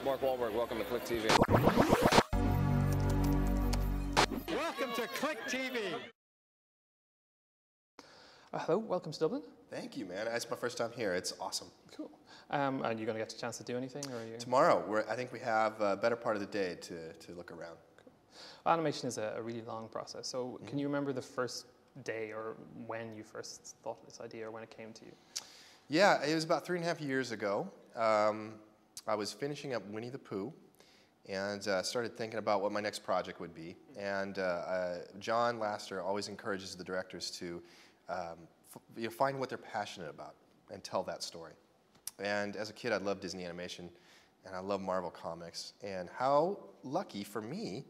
Mark Wahlberg. Welcome to Click TV. Welcome to Click TV. Hello, welcome to Dublin. Thank you, man. It's my first time here. It's awesome. Cool. And you're going to get a chance to do anything? Or are you... Tomorrow, I think we have a better part of the day to look around. Cool. Well, animation is a really long process. So can you remember the first day or when you first thought of this idea or when it came to you? Yeah, it was about 3.5 years ago. I was finishing up Winnie the Pooh and started thinking about what my next project would be. And John Lasseter always encourages the directors to find what they're passionate about and tell that story. And as a kid, I loved Disney animation, and I love Marvel comics. And how lucky for me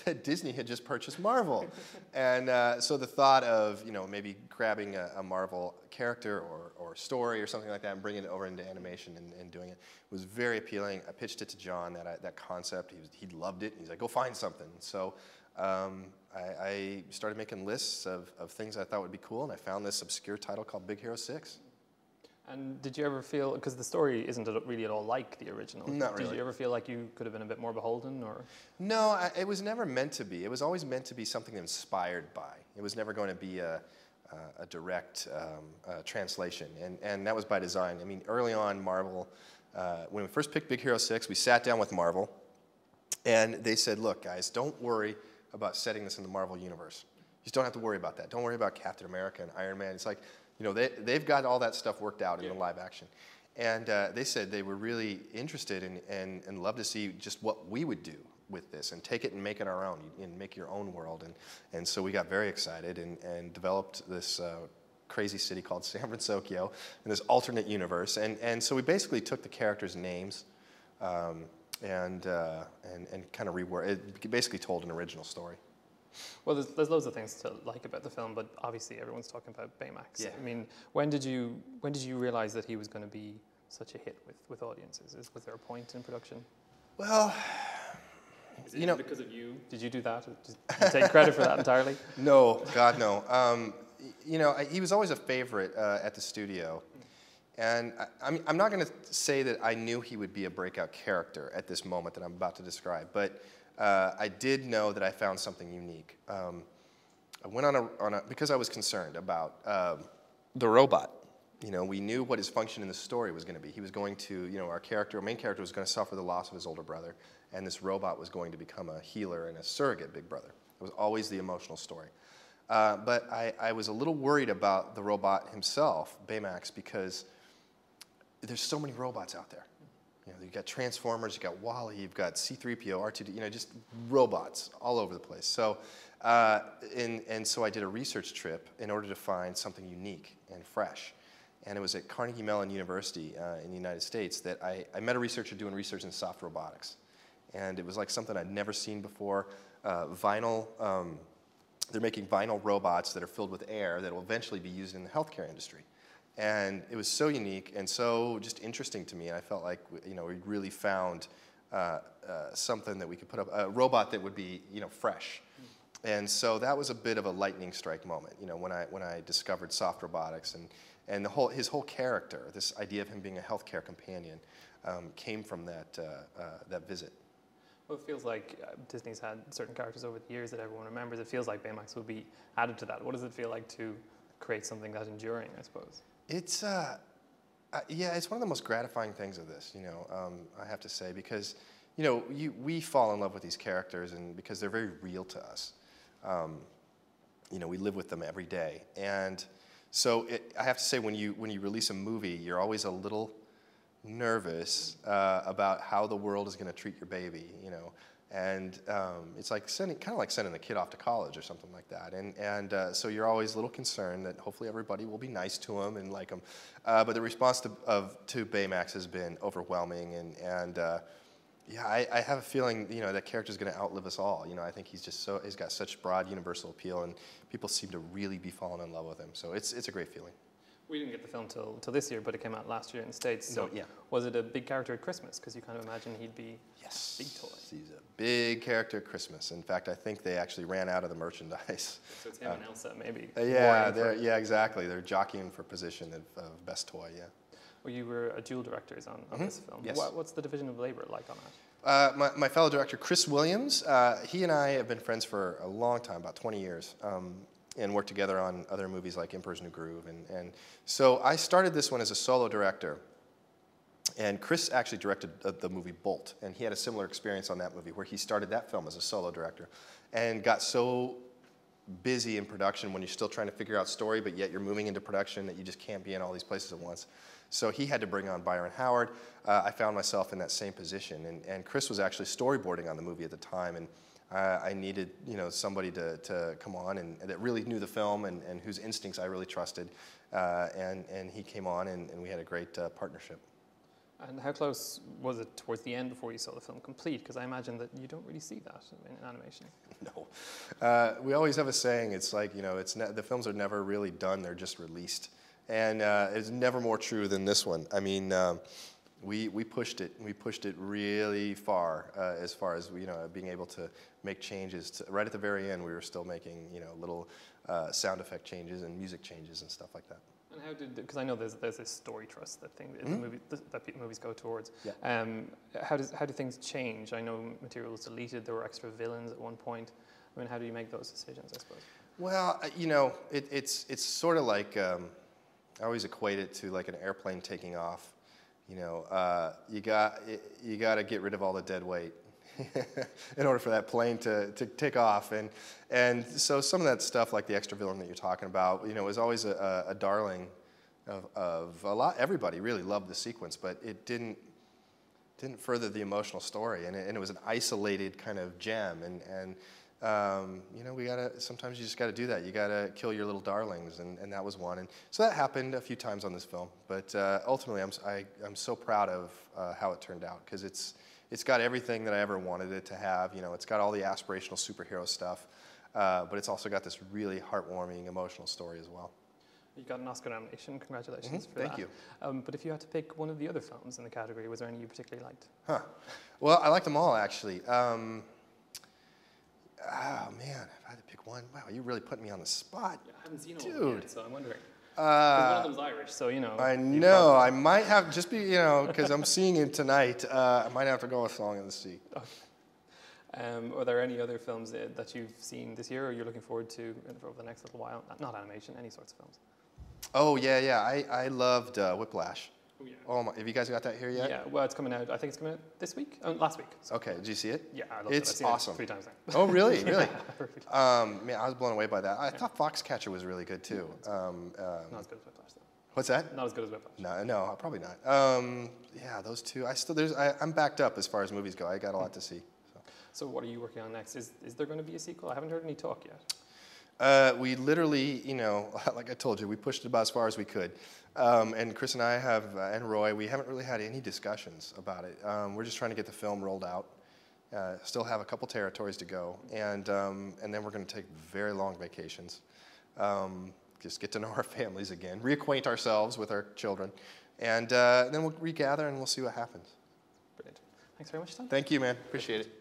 that Disney had just purchased Marvel. And so the thought of maybe grabbing a Marvel character or story or something like that and bringing it over into animation and doing it was very appealing. I pitched it to John, that concept. He loved it. He's like, go find something. So I started making lists of things I thought would be cool, and I found this obscure title called Big Hero 6. And did you ever feel, because the story isn't really at all like the original, Not really. Did you ever feel like you could have been a bit more beholden? Or? No, it was never meant to be. It was always meant to be something inspired by. It was never going to be a direct translation, and that was by design. I mean, early on, Marvel, when we first picked Big Hero 6, we sat down with Marvel, and they said, look, guys, don't worry about setting this in the Marvel universe. You just don't have to worry about that. Don't worry about Captain America and Iron Man. It's like, they've got all that stuff worked out in the live action. And they said they were really interested and love to see just what we would do with this and take it and make it our own and make your own world. And so we got very excited and developed this crazy city called San Francisco in this alternate universe. And so we basically took the characters' names and kind of reworked it. Basically told an original story. Well, there's loads of things to like about the film, but obviously everyone's talking about Baymax. Yeah. I mean, when did you realize that he was going to be such a hit with audiences? Was there a point in production? Well, Is it because of you? Did you do that? Did you take credit for that entirely? No, God, no. He was always a favorite at the studio. And I'm not going to say that I knew he would be a breakout character at this moment that I'm about to describe, but I did know that I found something unique. I went because I was concerned about the robot. We knew what his function in the story was going to be. He was going to, our main character was going to suffer the loss of his older brother, and this robot was going to become a healer and a surrogate big brother. It was always the emotional story. But I was a little worried about the robot himself, Baymax, because there's so many robots out there. You've got Transformers, you've got WALL-E, you've got C-3PO, R2-D, just robots all over the place. So, and so I did a research trip in order to find something unique and fresh. And it was at Carnegie Mellon University in the United States that I met a researcher doing research in soft robotics. And it was like something I'd never seen before. They're making vinyl robots that are filled with air that will eventually be used in the healthcare industry. And it was so unique and so just interesting to me. And I felt like we really found something that we could put up, a robot that would be fresh. And so that was a bit of a lightning strike moment. When I discovered soft robotics and his whole character, this idea of him being a healthcare companion, came from that visit. Well, it feels like Disney's had certain characters over the years that everyone remembers. It feels like Baymax will be added to that. What does it feel like to create something that enduring, I suppose? It's it's one of the most gratifying things of this, I have to say, because, we fall in love with these characters and because they're very real to us. We live with them every day. And so I have to say, when you release a movie, you're always a little nervous about how the world is going to treat your baby, and it's like kind of like sending a kid off to college or something like that. And so you're always a little concerned that hopefully everybody will be nice to him and like him. But the response to Baymax has been overwhelming, and I have a feeling that character's going to outlive us all. I think he's got such broad universal appeal, and people seem to really be falling in love with him. So it's a great feeling. We didn't get the film till this year, but it came out last year in the States. So No, yeah. Was it a big character at Christmas? Because you kind of imagine he'd be Yes. a big toy. He's a big character at Christmas. In fact, I think they actually ran out of the merchandise. So it's him and Elsa, maybe. Yeah, exactly. They're jockeying for position of best toy, yeah. Well, you were a dual directors on this film. Yes. What's the division of labor like on that? My fellow director, Chris Williams, he and I have been friends for a long time, about 20 years, and worked together on other movies like Emperor's New Groove. And so I started this one as a solo director, and Chris actually directed the movie Bolt, and he had a similar experience on that movie where he started that film as a solo director and got so busy in production when you're still trying to figure out story, but yet you're moving into production that you just can't be in all these places at once. So he had to bring on Byron Howard. I found myself in that same position, and Chris was actually storyboarding on the movie at the time, and I needed somebody to come on and that really knew the film and whose instincts I really trusted, and he came on and we had a great partnership. And how close was it towards the end before you saw the film complete? Because I imagine that you don't really see that in animation. No. We always have a saying, it's like, the films are never really done, they're just released. And it's never more true than this one. I mean, we pushed it. We pushed it really far as being able to make changes. Right at the very end, we were still making, little sound effect changes and music changes and stuff like that. And how did, because I know there's this story trust that movies go towards. Yeah. How do things change? I know material was deleted. There were extra villains at one point. I mean, how do you make those decisions? I suppose. Well, it's sort of like I always equate it to like an airplane taking off. You got to get rid of all the dead weight in order for that plane to take off, and so some of that stuff, like the extra villain that you're talking about, was always a darling of a lot. Everybody really loved the sequence, but it didn't further the emotional story, and it was an isolated kind of gem, and sometimes you just gotta do that. You gotta kill your little darlings, and that was one. And so that happened a few times on this film, but ultimately I'm so proud of how it turned out, because it's got everything that I ever wanted it to have. It's got all the aspirational superhero stuff, but it's also got this really heartwarming, emotional story as well. You got an Oscar nomination. Congratulations for Thank that. you. But if you had to pick one of the other films in the category, was there any you particularly liked? Well, I liked them all, actually. Oh man, if I had to pick one, wow, you really put me on the spot. Yeah, I haven't seen all of them yet, so I'm wondering. One of them's Irish, so I know. I might have just be because I'm seeing it tonight. I might have to go with Song of the Sea. Okay. Are there any other films that you've seen this year, or you're looking forward to over the next little while? Not animation, any sorts of films. Oh yeah. I loved Whiplash. Oh, yeah. Oh my, have you guys got that here yet? Yeah, well, it's coming out. I think it's coming out this week. Last week. So. Okay, did you see it? Yeah, I loved it's it. I've seen awesome. It 3 times now. Oh, really? Really? Yeah, man, I was blown away by that. I thought Foxcatcher was really good too. Not as good as Whiplash, though. What's that? Not as good as Whiplash. No, probably not. Yeah, those two. I'm backed up as far as movies go. I got a lot to see. So what are you working on next? Is there going to be a sequel? I haven't heard any talk yet. We literally, like I told you, we pushed it about as far as we could. And Chris and I and Roy, we haven't really had any discussions about it. We're just trying to get the film rolled out. Still have a couple territories to go. And then we're going to take very long vacations. Just get to know our families again, reacquaint ourselves with our children. And then we'll regather and we'll see what happens. Brilliant. Thanks very much, Tom. Thank you, man. Appreciate it.